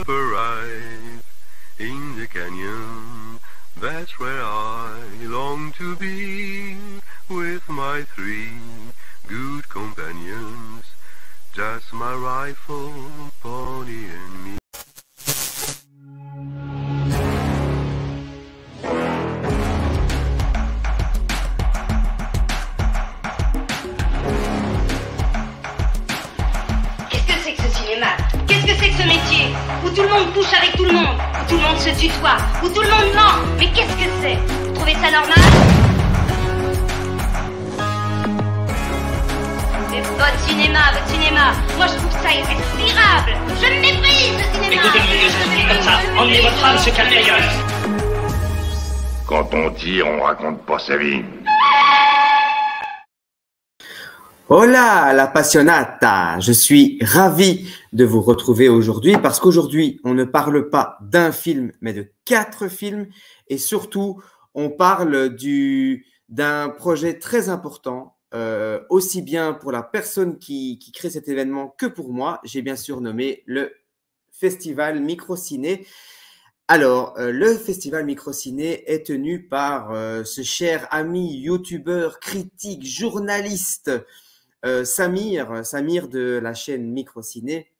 arrive in the canyon. That's where I long to be with my three good companions. Just my rifle, pony and me. Qu'est-ce que c'est que ce cinéma? Qu'est-ce que c'est que ce métier? Où tout le monde couche avec tout le monde, où tout le monde se tutoie, où tout le monde ment. Mais qu'est-ce que c'est? Vous trouvez ça normal? Mais votre cinéma, moi je trouve ça irrespirable. Je le méprise, le cinéma. Écoutez, mon vieux, ça se dit comme ça. Emmenez votre femme se calmer ailleurs. Quand on tire, on raconte pas sa vie. Hola la passionata, je suis ravi de vous retrouver aujourd'hui parce qu'aujourd'hui on ne parle pas d'un film mais de 4 films et surtout on parle d'un projet très important aussi bien pour la personne qui crée cet événement que pour moi. J'ai bien sûr nommé le Festival Microciné. Alors, le Festival Microciné est tenu par ce cher ami youtubeur, critique, journaliste Samir de la chaîne Microciné,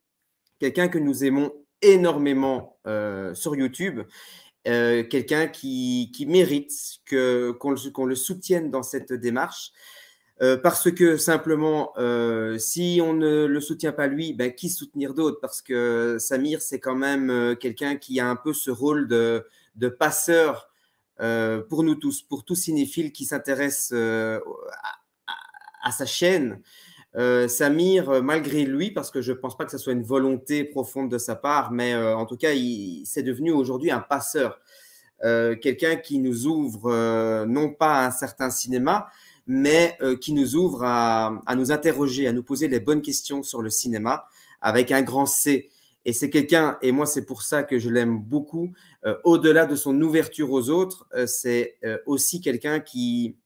quelqu'un que nous aimons énormément sur YouTube, quelqu'un qui mérite qu'on le soutienne dans cette démarche, parce que simplement, si on ne le soutient pas lui, ben, qui soutenir d'autres? Parce que Samir, c'est quand même quelqu'un qui a un peu ce rôle de passeur pour nous tous, pour tout cinéphile qui s'intéresse à sa chaîne. Samir, malgré lui, parce que je ne pense pas que ce soit une volonté profonde de sa part, mais en tout cas, c'est devenu aujourd'hui un passeur. Quelqu'un qui nous ouvre non pas à un certain cinéma, mais qui nous ouvre à nous interroger, à nous poser les bonnes questions sur le cinéma avec un grand C. Et c'est quelqu'un, et moi c'est pour ça que je l'aime beaucoup, au-delà de son ouverture aux autres, c'est aussi quelqu'un qui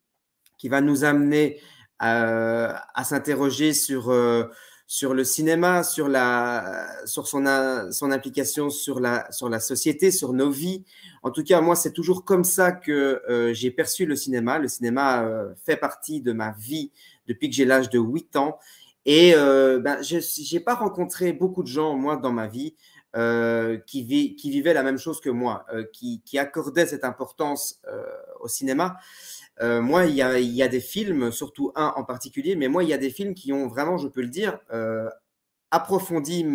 va nous amener à s'interroger sur le cinéma, sur son implication sur la société, sur nos vies. En tout cas, moi, c'est toujours comme ça que j'ai perçu le cinéma. Le cinéma fait partie de ma vie depuis que j'ai l'âge de 8 ans. Et je n'ai pas rencontré beaucoup de gens, moi, dans ma vie, qui vivaient la même chose que moi, qui accordaient cette importance au cinéma. Moi, il y a des films, surtout un en particulier, mais moi, il y a des films qui ont vraiment, je peux le dire, approfondi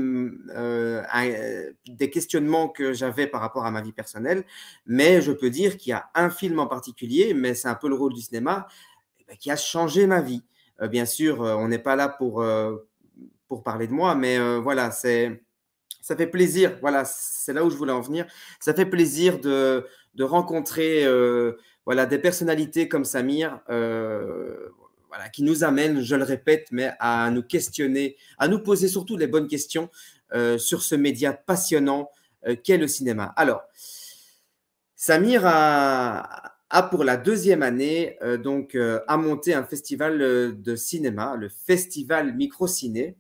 des questionnements que j'avais par rapport à ma vie personnelle. Mais je peux dire qu'il y a un film en particulier, mais c'est un peu le rôle du cinéma, qui a changé ma vie. Bien sûr, on n'est pas là pour parler de moi, mais voilà, ça fait plaisir. Voilà, c'est là où je voulais en venir. Ça fait plaisir de rencontrer voilà, des personnalités comme Samir, voilà, qui nous amènent, je le répète, mais à nous questionner, à nous poser surtout les bonnes questions sur ce média passionnant qu'est le cinéma. Alors, Samir a pour la 2e année a monté un festival de cinéma, le Festival Microciné.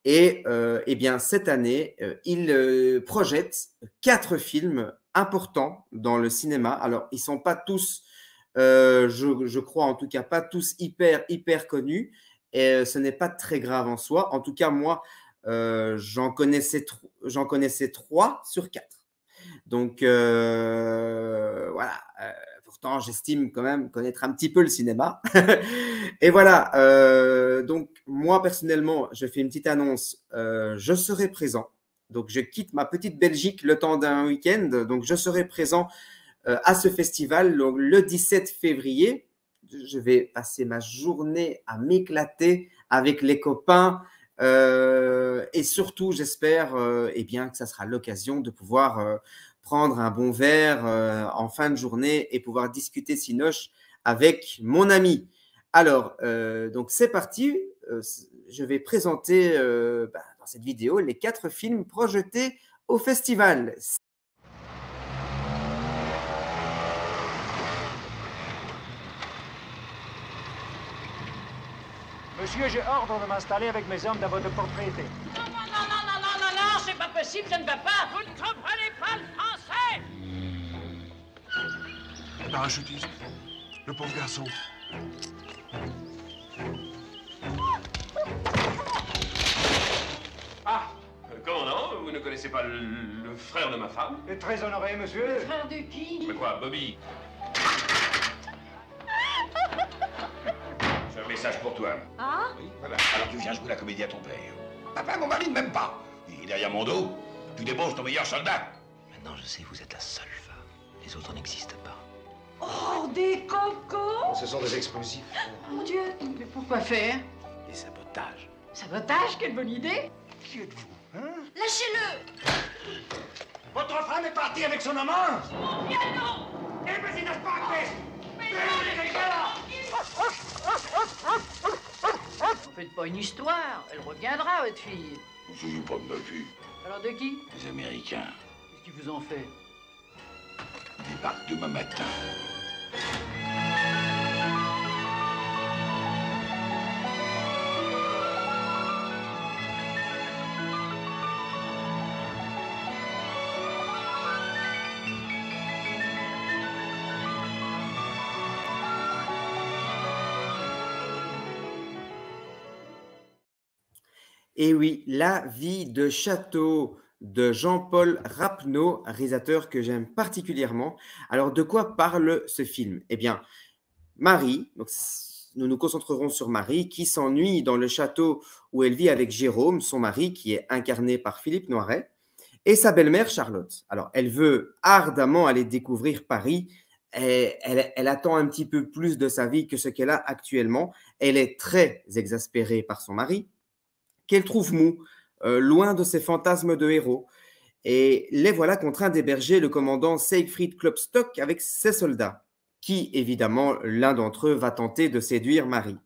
Et eh bien, cette année, il projette 4 films importants dans le cinéma. Alors, ils ne sont pas tous, je crois en tout cas, pas tous hyper connus. Et ce n'est pas très grave en soi. En tout cas, moi, j'en connaissais 3 sur 4. Donc, voilà. Pourtant, j'estime quand même connaître un petit peu le cinéma. Et voilà, donc moi personnellement, je fais une petite annonce, je serai présent. Donc, je quitte ma petite Belgique le temps d'un week-end. Donc, je serai présent à ce festival donc, le 17 février. Je vais passer ma journée à m'éclater avec les copains. Et surtout, j'espère eh bien, que ça sera l'occasion de pouvoir prendre un bon verre en fin de journée et pouvoir discuter cinoche avec mon ami. Alors, donc c'est parti. Je vais présenter dans cette vidéo les 4 films projetés au festival. Monsieur, j'ai ordre de m'installer avec mes hommes dans votre propriété. Non, c'est pas possible. possible, ça ne va pas. Vous ne comprenez pas le français. Le parachutiste. Le pauvre garçon. Ah, comment non? Vous ne connaissez pas le frère de ma femme? Très honoré, monsieur. Frère de qui? Mais quoi, Bobby? J'ai un message pour toi. Ah? Oui, voilà. Alors tu viens jouer la comédie à ton père. Papa, mon mari ne m'aime pas. Il est derrière mon dos. Tu débauches ton meilleur soldat. Maintenant, je sais, vous êtes la seule femme. Les autres n'existent pas. Oh, des cocos! Ce sont des explosifs. Oh, mon Dieu! Mais pourquoi faire? Des sabotages. Sabotage, quelle bonne idée! Qui êtes-vous, hein? Lâchez-le! Votre femme est partie avec son amant. Mon piano! Eh ben, c'est n'est pas acté. Mais non! Faites pas une histoire, elle reviendra, votre fille. Je ne souviens pas de ma fille. Alors de qui? Les Américains Qu'est-ce qu'ils vous ont fait? débarquent demain matin. Et oui, La vie de château de Jean-Paul Rapneau, réalisateur que j'aime particulièrement. Alors, de quoi parle ce film? Eh bien, Marie, donc, nous nous concentrerons sur Marie, qui s'ennuie dans le château où elle vit avec Jérôme, son mari, qui est incarné par Philippe Noiret, et sa belle-mère Charlotte. Alors, elle veut ardemment aller découvrir Paris. Et elle attend un petit peu plus de sa vie que ce qu'elle a actuellement. Elle est très exaspérée par son mari, qu'elle trouve mou, loin de ses fantasmes de héros. Et les voilà contraints d'héberger le commandant Siegfried Klopstock avec ses soldats, qui, évidemment, l'un d'entre eux va tenter de séduire Marie.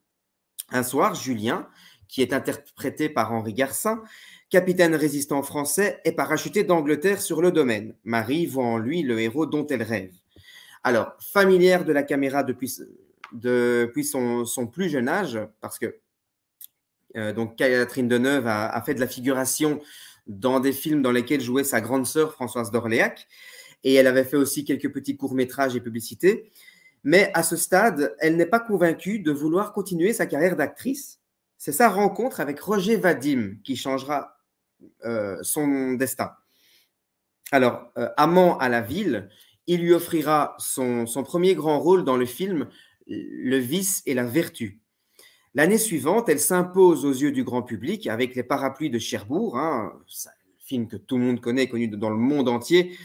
Un soir, Julien, qui est interprété par Henri Garcin, capitaine résistant français, est parachuté d'Angleterre sur le domaine. Marie voit en lui le héros dont elle rêve. Alors, familière de la caméra depuis son plus jeune âge, parce que donc Catherine Deneuve a fait de la figuration dans des films dans lesquels jouait sa grande sœur Françoise d'Orléac, et elle avait fait aussi quelques petits courts-métrages et publicités. Mais à ce stade, elle n'est pas convaincue de vouloir continuer sa carrière d'actrice. C'est sa rencontre avec Roger Vadim qui changera son destin. Alors, amant à la ville, il lui offrira son premier grand rôle dans le film Le vice et la vertu. L'année suivante, elle s'impose aux yeux du grand public avec Les Parapluies de Cherbourg, un film que tout le monde connaît, connu dans le monde entier,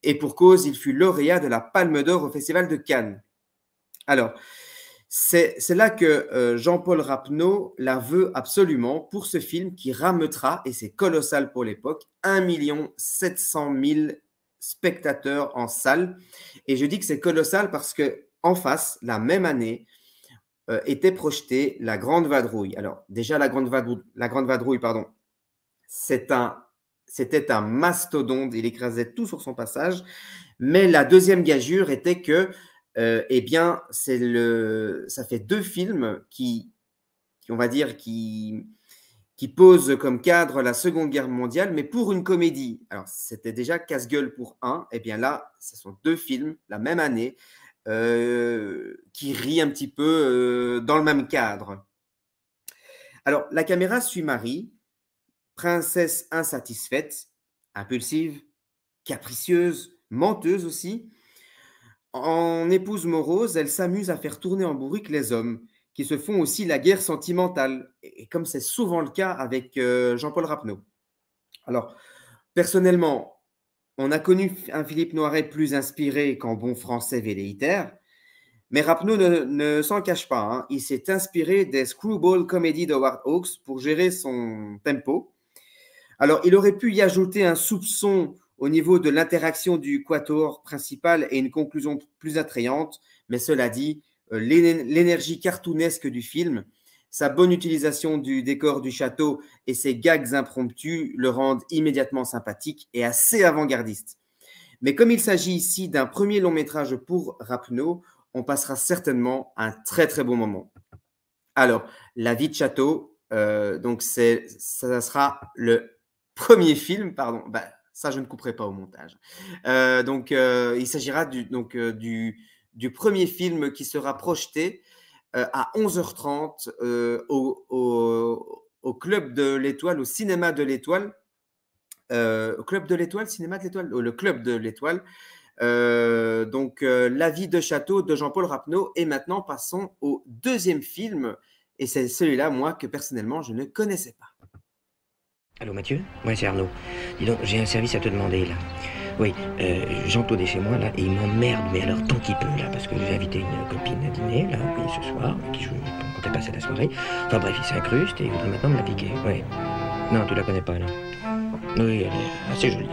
et pour cause, il fut lauréat de la Palme d'Or au Festival de Cannes. Alors, c'est là que Jean-Paul Rapneau la veut absolument pour ce film qui rameutera, et c'est colossal pour l'époque, 1 700 000 spectateurs en salle. Et je dis que c'est colossal parce qu'en face, la même année, était projetée La Grande Vadrouille. Alors, déjà, La Grande Vadrouille, pardon, c'était un mastodonte, il écrasait tout sur son passage. Mais la deuxième gageure était que, eh bien, ça fait deux films qui on va dire, qui posent comme cadre la Seconde Guerre mondiale, mais pour une comédie. Alors, c'était déjà casse-gueule pour un. Eh bien là, ce sont deux films, la même année, qui rient un petit peu dans le même cadre. Alors, la caméra suit Marie, princesse insatisfaite, impulsive, capricieuse, menteuse aussi. En épouse morose, elle s'amuse à faire tourner en bourrique les hommes, qui se font aussi la guerre sentimentale, et comme c'est souvent le cas avec Jean-Paul Rapneau. Alors, personnellement, on a connu un Philippe Noiret plus inspiré qu'en bon français velléitaire, mais Rapneau ne s'en cache pas. Hein. Il s'est inspiré des screwball comedies d'Howard Hawks pour gérer son tempo. Alors, il aurait pu y ajouter un soupçon au niveau de l'interaction du quatuor principal et une conclusion plus attrayante, mais cela dit, l'énergie cartoonesque du film, sa bonne utilisation du décor du château et ses gags impromptus le rendent immédiatement sympathique et assez avant-gardiste. Mais comme il s'agit ici d'un premier long métrage pour Rapneau, on passera certainement un très très bon moment. Alors, La vie de château, donc ça sera le premier film, pardon, bah, ça je ne couperai pas au montage. Il s'agira du premier film qui sera projeté à 11h30 au Club de l'Étoile, au cinéma de l'Étoile. Au Club de l'Étoile, cinéma de l'Étoile, le Club de l'Étoile. La vie de château de Jean-Paul Rapneau. Et maintenant, passons au deuxième film. Et c'est celui-là, moi, que personnellement, je ne connaissais pas. Allô Mathieu? Ouais, c'est Arnaud. Dis donc, j'ai un service à te demander là. Oui, Jean-Claude est chez moi là et il m'emmerde, mais alors tant qu'il peut là, parce que j'ai invité une copine à dîner là, oui, ce soir, avec qui je comptais passer la soirée. Enfin bref, il s'incruste et il voudrait maintenant me la piquer. Ouais. Non, tu la connais pas là. Oui, elle est assez jolie. Ouais.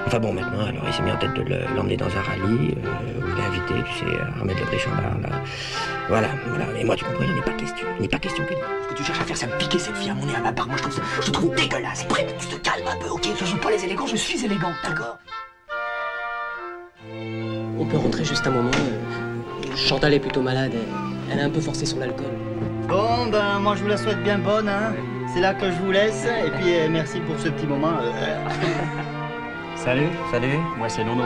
Enfin bon, maintenant, alors il s'est mis en tête de l'emmener dans un rallye, où il est invité, tu sais, à remettre le Bréchambard, là. Voilà. Et moi, tu comprends, il n'est pas question. Il n'est pas question que... Ce que tu cherches à faire, c'est me piquer cette fille à mon nez, à ma part. Moi, je te trouve dégueulasse. Après, tu te calmes un peu, ok? Je joue pas les élégants, je suis élégant, d'accord? On peut rentrer juste un moment. Chantal est plutôt malade. Elle a un peu forcé son alcool. Bon, ben, moi, je vous la souhaite bien bonne, hein. C'est là que je vous laisse. Et puis, merci pour ce petit moment. Salut. Moi, c'est Nono.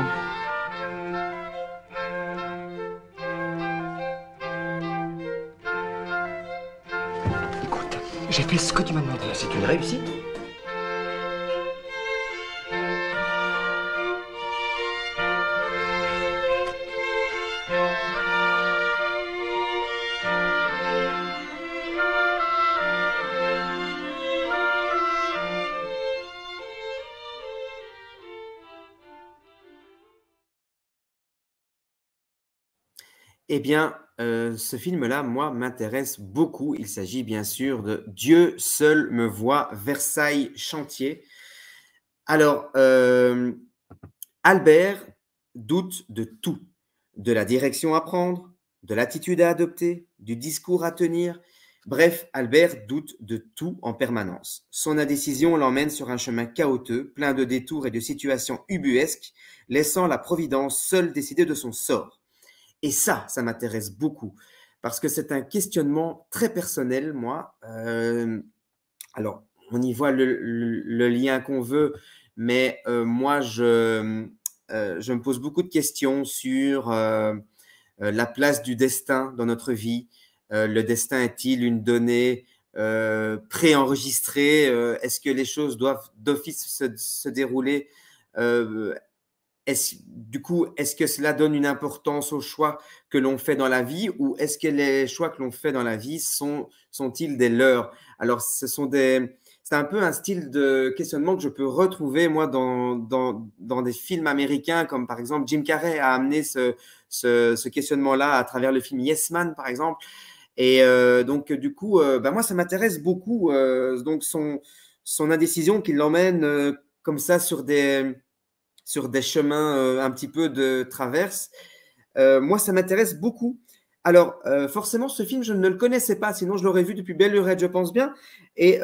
Écoute, j'ai fait ce que tu m'as demandé. C'est une réussite. Eh bien, ce film-là, moi, m'intéresse beaucoup. Il s'agit bien sûr de Dieu seul me voit, Versailles Chantier. Alors, Albert doute de tout, de la direction à prendre, de l'attitude à adopter, du discours à tenir. Bref, Albert doute de tout en permanence. Son indécision l'emmène sur un chemin chaotique, plein de détours et de situations ubuesques, laissant la Providence seule décider de son sort. Et ça m'intéresse beaucoup, parce que c'est un questionnement très personnel, moi. Alors, on y voit le lien qu'on veut, mais moi, je me pose beaucoup de questions sur la place du destin dans notre vie. Le destin est-il une donnée préenregistrée? Est-ce que les choses doivent d'office se dérouler est-ce que cela donne une importance aux choix que l'on fait dans la vie, ou est-ce que les choix que l'on fait dans la vie sont-ils des leurs? Alors, c'est un peu un style de questionnement que je peux retrouver, moi, dans des films américains, comme par exemple Jim Carrey a amené ce questionnement-là à travers le film Yes Man, par exemple. Et moi, ça m'intéresse beaucoup. Donc, son indécision qui l'emmène comme ça sur des chemins un petit peu de traverse. Moi, ça m'intéresse beaucoup. Alors, forcément, ce film, je ne le connaissais pas, sinon je l'aurais vu depuis belle lurette, je pense bien. Et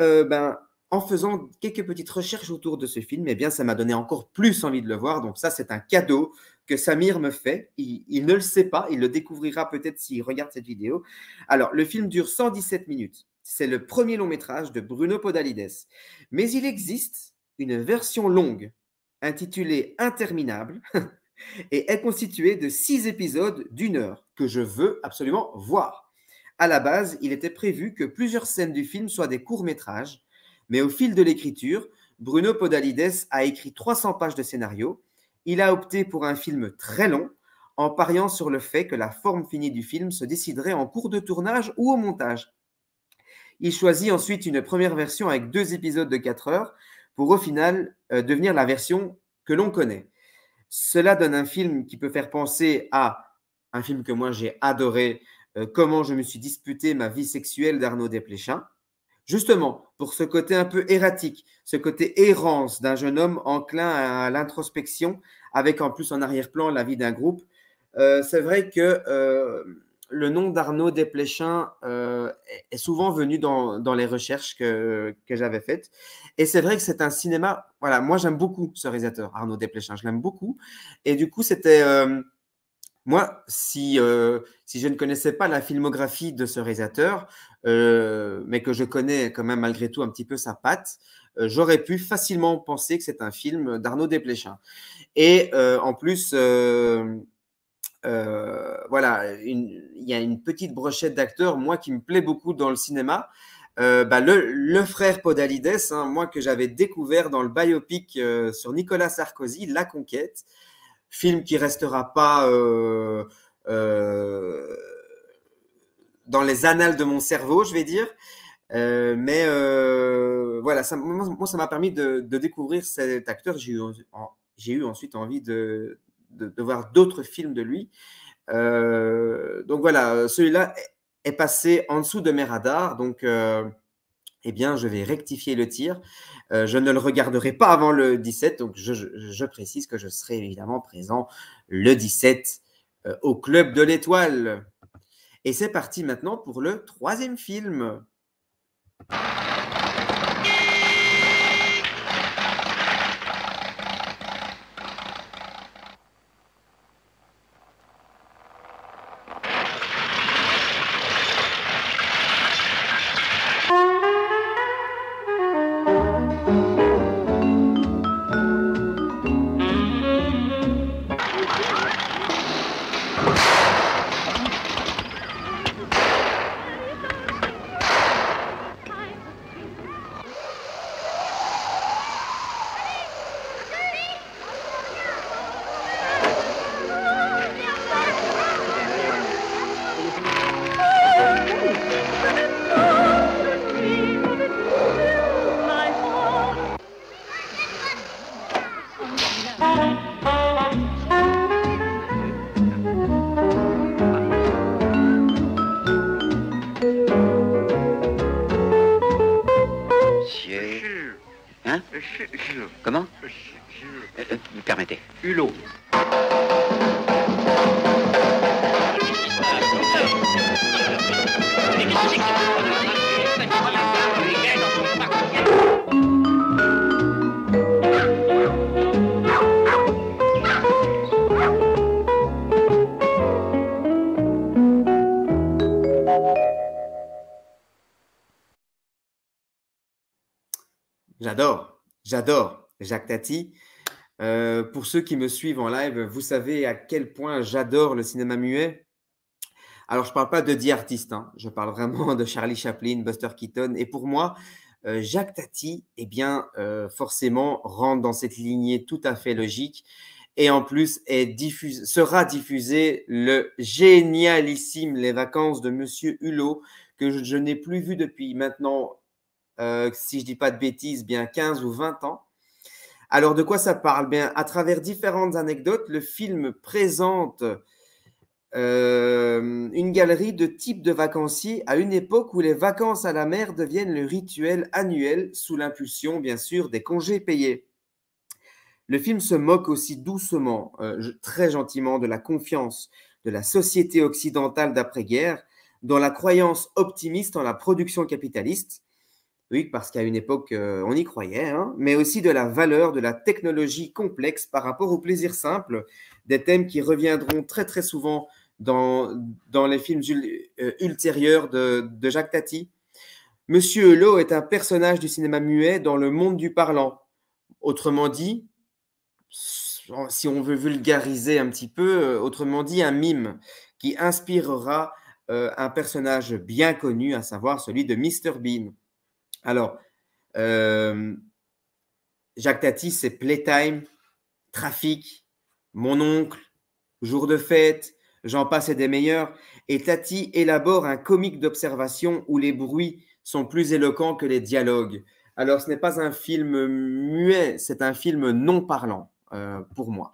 en faisant quelques petites recherches autour de ce film, eh bien, ça m'a donné encore plus envie de le voir. Donc ça, c'est un cadeau que Samir me fait. Il ne le sait pas, il le découvrira peut-être s'il regarde cette vidéo. Alors, le film dure 117 minutes. C'est le premier long métrage de Bruno Podalides. Mais il existe une version longue intitulée Interminable et est constituée de 6 épisodes d'1 heure que je veux absolument voir. À la base, il était prévu que plusieurs scènes du film soient des courts-métrages, mais au fil de l'écriture, Bruno Podalides a écrit 300 pages de scénario. Il a opté pour un film très long, en pariant sur le fait que la forme finie du film se déciderait en cours de tournage ou au montage. Il choisit ensuite une première version avec 2 épisodes de 4 heures, pour au final devenir la version que l'on connaît. Cela donne un film qui peut faire penser à un film que moi j'ai adoré, Comment je me suis disputé ma vie sexuelle d'Arnaud Desplechin. Justement, pour ce côté un peu erratique, ce côté errance d'un jeune homme enclin à l'introspection, avec en plus en arrière-plan la vie d'un groupe. C'est vrai que le nom d'Arnaud Desplechin est souvent venu dans les recherches que j'avais faites. Et c'est vrai que c'est un cinéma... Voilà, moi, j'aime beaucoup ce réalisateur, Arnaud Desplechin. Je l'aime beaucoup. Et du coup, c'était moi, si je ne connaissais pas la filmographie de ce réalisateur, mais que je connais quand même malgré tout un petit peu sa patte, j'aurais pu facilement penser que c'est un film d'Arnaud Desplechin. Et en plus, voilà, il y a une petite brochette d'acteurs, moi, qui me plaît beaucoup dans le cinéma. Le frère Podalides, hein, moi que j'avais découvert dans le biopic sur Nicolas Sarkozy, La Conquête, film qui restera pas dans les annales de mon cerveau, je vais dire. Mais voilà, moi, ça m'a permis de découvrir cet acteur. J'ai eu ensuite envie de voir d'autres films de lui. Donc voilà, celui-là est passé en dessous de mes radars. Donc, eh bien, je vais rectifier le tir. Je ne le regarderai pas avant le 17. Donc, je précise que je serai évidemment présent le 17 au Club de l'Étoile. Et c'est parti maintenant pour le 3e film. Comment Permettez. Hulot. J'adore Jacques Tati. Pour ceux qui me suivent en live, vous savez à quel point j'adore le cinéma muet. Alors, je ne parle pas de The Artist, hein. Je parle vraiment de Charlie Chaplin, Buster Keaton. Et pour moi, Jacques Tati, eh bien, forcément, rentre dans cette lignée tout à fait logique. Et en plus, sera diffusé le génialissime Les Vacances de Monsieur Hulot, que je n'ai plus vu depuis maintenant, si je ne dis pas de bêtises, bien 15 ou 20 ans. Alors, de quoi ça parle? Bien, à travers différentes anecdotes, le film présente une galerie de types de vacanciers à une époque où les vacances à la mer deviennent le rituel annuel sous l'impulsion, bien sûr, des congés payés. Le film se moque aussi doucement, très gentiment, de la confiance de la société occidentale d'après-guerre dans la croyance optimiste en la production capitaliste. Oui, parce qu'à une époque, on y croyait, hein, mais aussi de la valeur de la technologie complexe par rapport au plaisir simple, des thèmes qui reviendront très très souvent dans les films ultérieurs de Jacques Tati. Monsieur Hulot est un personnage du cinéma muet dans le monde du parlant. Autrement dit, si on veut vulgariser un petit peu, autrement dit, un mime qui inspirera un personnage bien connu, à savoir celui de Mr Bean. Alors, Jacques Tati, c'est Playtime, Trafic, Mon oncle, Jour de fête, j'en passe et des meilleurs. Et Tati élabore un comique d'observation où les bruits sont plus éloquents que les dialogues. Alors, ce n'est pas un film muet, c'est un film non parlant pour moi.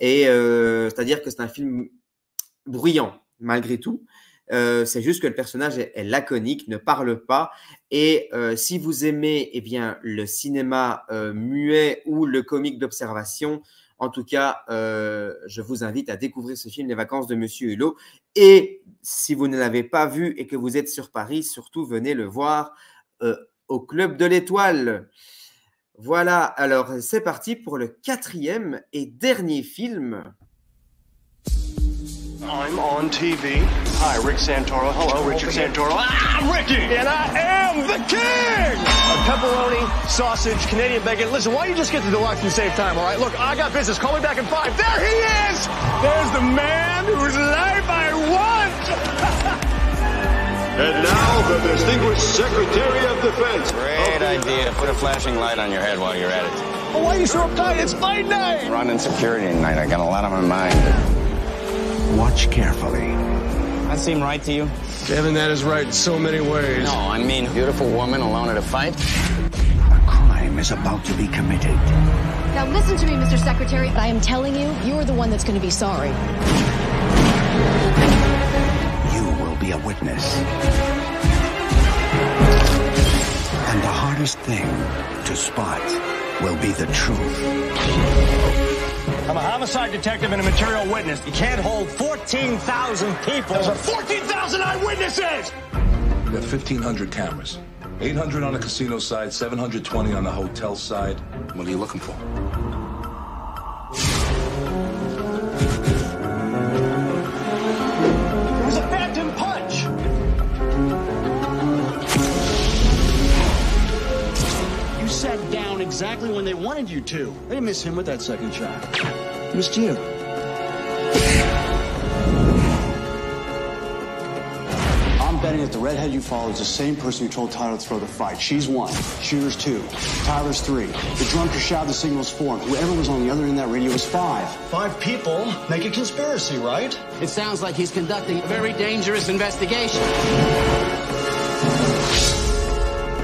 Et c'est-à-dire que c'est un film bruyant, malgré tout. C'est juste que le personnage est laconique, ne parle pas. Et si vous aimez bien, le cinéma muet ou le comique d'observation, en tout cas, je vous invite à découvrir ce film, Les Vacances de Monsieur Hulot. Et si vous ne l'avez pas vu et que vous êtes sur Paris, surtout venez le voir au Club de l'Étoile. Voilà, alors c'est parti pour le 4e et dernier film. I'm on TV. Hi, Rick Santoro. Hello, Richard Santoro. I'm Ricky, and I am the king! Pepperoni, sausage, Canadian bacon. Listen, why don't you just get the deluxe and save time, all right? Look, I got business. Call me back in 5. There he is! There's the man whose life I want! And now, the distinguished Secretary of Defense. Great idea. Put a flashing light on your head while you're at it. Oh, why are you so uptight? It's fight night! Running security tonight. I got a lot on my mind. Watch carefully. That seem right to you? Kevin, that is right in so many ways. No, I mean, beautiful woman alone at a fight? A crime is about to be committed. Now listen to me, Mr. Secretary. I am telling you, you're the one that's going to be sorry. You will be a witness. And the hardest thing to spot will be the truth. I'm a homicide detective and a material witness. You can't hold 14,000 people. There's 14,000 eyewitnesses! We got 1,500 cameras. 800 on the casino side, 720 on the hotel side. What are you looking for? It was a phantom punch! You sat down exactly when they wanted you to. They didn't miss him with that second shot. It missed you. I'm betting that the redhead you follow is the same person who told Tyler to throw the fight. She's 1. Shooter's 2. Tyler's 3. The drunk who shouted the signal's 4. And whoever was on the other end of that radio was 5. 5 people make a conspiracy, right? It sounds like he's conducting a very dangerous investigation.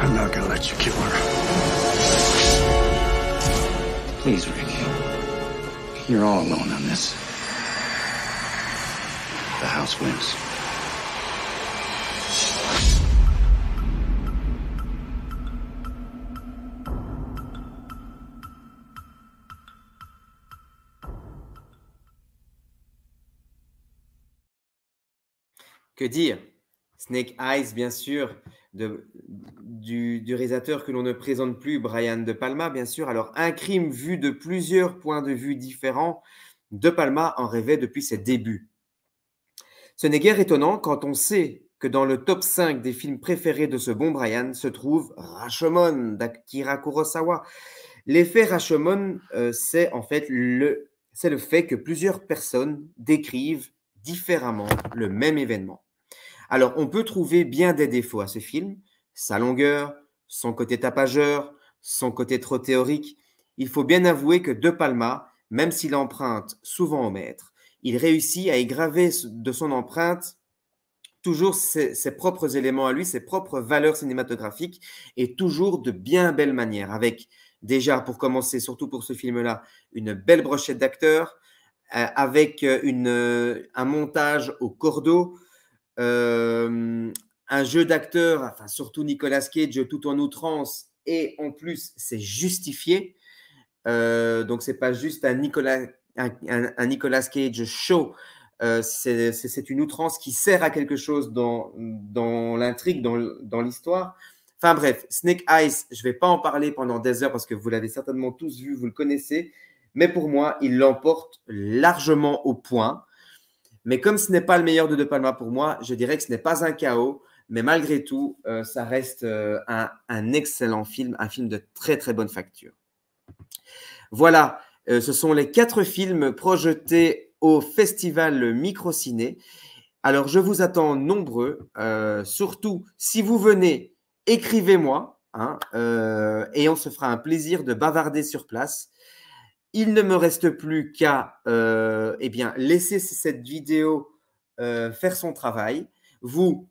I'm not gonna let you kill her. Please, Rick. You're all alone on this. The house wins. Que dire? Snake Eyes, bien sûr, du réalisateur que l'on ne présente plus, Brian De Palma, bien sûr. Alors, un crime vu de plusieurs points de vue différents, De Palma en rêvait depuis ses débuts. Ce n'est guère étonnant quand on sait que dans le top 5 des films préférés de ce bon Brian se trouve Rashomon d'Akira Kurosawa. L'effet Rashomon, c'est en fait le fait que plusieurs personnes décrivent différemment le même événement. Alors, on peut trouver bien des défauts à ce film, sa longueur, son côté tapageur, son côté trop théorique. Il faut bien avouer que De Palma, même s'il emprunte souvent au maître, il réussit à y graver de son empreinte toujours ses propres éléments à lui, ses propres valeurs cinématographiques, et toujours de bien belle manière, avec déjà, pour commencer, surtout pour ce film-là, une belle brochette d'acteurs, avec un montage au cordeau, un jeu d'acteurs, enfin surtout Nicolas Cage, tout en outrance, et en plus c'est justifié. Donc c'est pas juste un Nicolas Cage show, c'est une outrance qui sert à quelque chose dans l'intrigue, dans l'histoire. Enfin bref, Snake Eyes, je ne vais pas en parler pendant des heures parce que vous l'avez certainement tous vu, vous le connaissez, mais pour moi, il l'emporte largement au point. Mais comme ce n'est pas le meilleur de Palma pour moi, je dirais que ce n'est pas un chaos, mais malgré tout, ça reste un excellent film, un film de très très bonne facture. Voilà, ce sont les 4 films projetés au festival Microciné. Alors, je vous attends nombreux, surtout si vous venez, écrivez-moi, hein, et on se fera un plaisir de bavarder sur place. Il ne me reste plus qu'à laisser cette vidéo faire son travail. Vous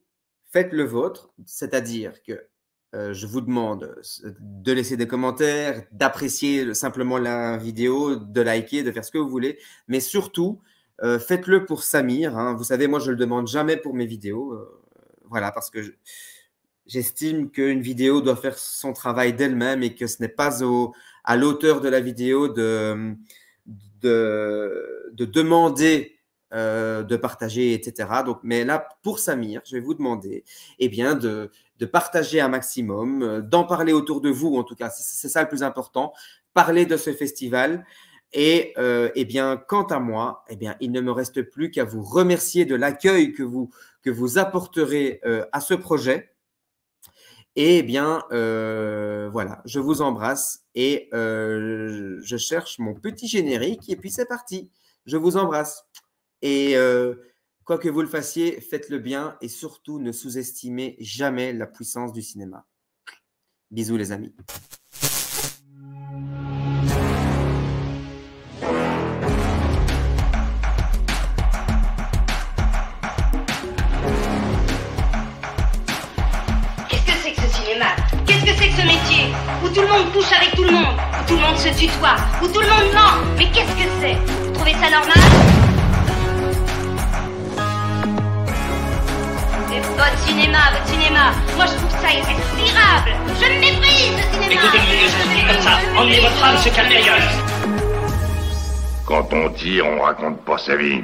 faites le vôtre, c'est-à-dire que je vous demande de laisser des commentaires, d'apprécier simplement la vidéo, de liker, de faire ce que vous voulez. Mais surtout, faites-le pour Samir. Hein. Vous savez, moi, je ne le demande jamais pour mes vidéos. Voilà, parce que j'estime qu'une vidéo doit faire son travail d'elle-même et que ce n'est pas à l'auteur de la vidéo de demander de partager, etc. Donc, mais là, pour Samir, je vais vous demander de partager un maximum, d'en parler autour de vous, en tout cas, c'est ça le plus important. Parler de ce festival, Et eh bien, quant à moi, eh bien, il ne me reste plus qu'à vous remercier de l'accueil que vous apporterez à ce projet. Et eh bien, voilà, je vous embrasse et je cherche mon petit générique et puis c'est parti. Je vous embrasse. Et quoi que vous le fassiez, faites-le bien et surtout ne sous-estimez jamais la puissance du cinéma. Bisous les amis. Qu'est-ce que c'est que ce métier où tout le monde couche avec tout le monde, où tout le monde se tutoie, où tout le monde ment? Mais qu'est-ce que c'est? Vous trouvez ça normal? C'est votre cinéma. Moi je trouve ça irrespirable. Je le méprise ce cinéma. Écoutez-moi, je suis comme ça. Emmenez votre âme se calmer ailleurs. Quand on tire, on raconte pas sa vie.